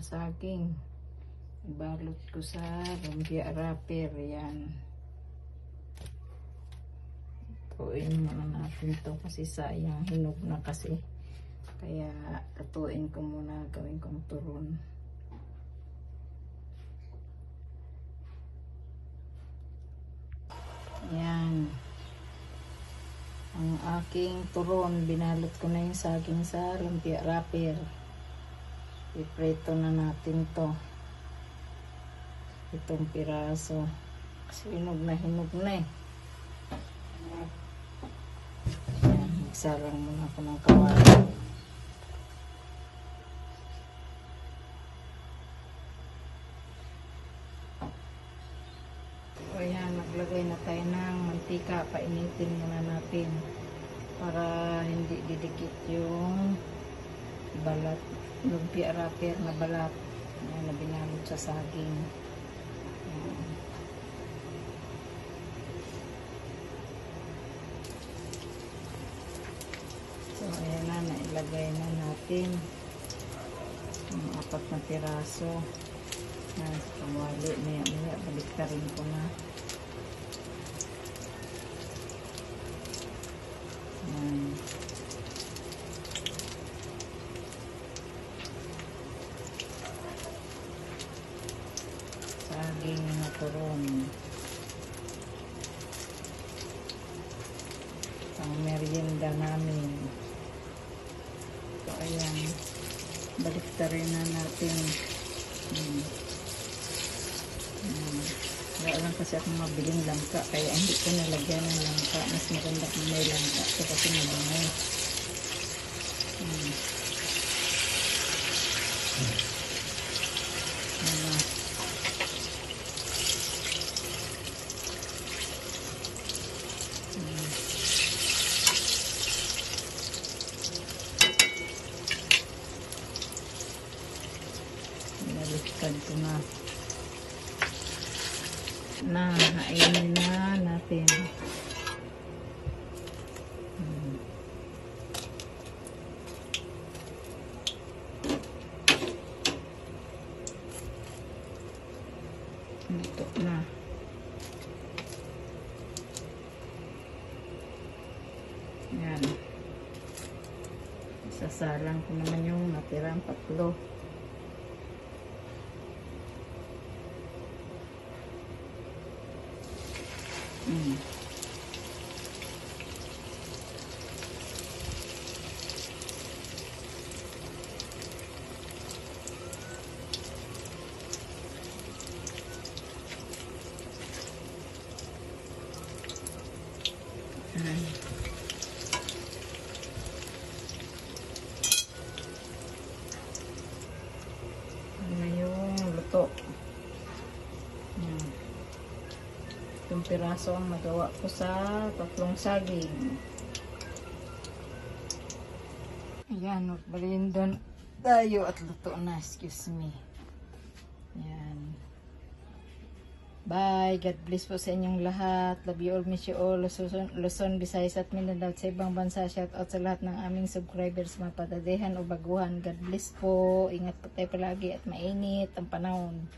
saging. Ibalot ko sa lumpia wrapper. Yan. Tutuin muna natin to kasi sayang, hinog na kasi. Kaya tutuin ko muna, gawin kong turon. Yan. Ang aking turon, binalot ko na yung saging sa lumpia wrapper. Ipreto na natin to. Itong piraso. Kasi hinog na eh. Yan, magsalang muna ako ng kawali. O yan, maglagay na tayo ng mantika. Painitin muna natin para hindi didikit yung balat, lumpia wrapper na balat. Yan, na binalot sa saging. Yan. So, ayan na, nailagay na natin yung 4 na piraso. Yan, sa kawali, maya balik ka rin ko na. Yan. Saging na turon. Ang merienda namin. So, ayan. Balik ka rin na natin. Wala lang kasi akong mabiling langka, kaya hindi ko nalagyan ng langka. Mas maganda kung may langka ito kasi mabangay. Baliktad ko na. Hainin na natin. Ito na. Yan. Sasalang ko naman yung natirang 3. Ano yung luto. Itong piraso ang nagawa ko sa 3 saging. Ayan, magbalindan tayo at luto na. Excuse me. Ayan. Bye. God bless po sa inyong lahat. Love you all, miss you all. Luzon, Visayas at Mindanao sa ibang bansa. Shout out sa lahat ng aming subscribers, mga padadehan o baguhan. God bless po. Ingat po tayo palagi at mainit ang panahon.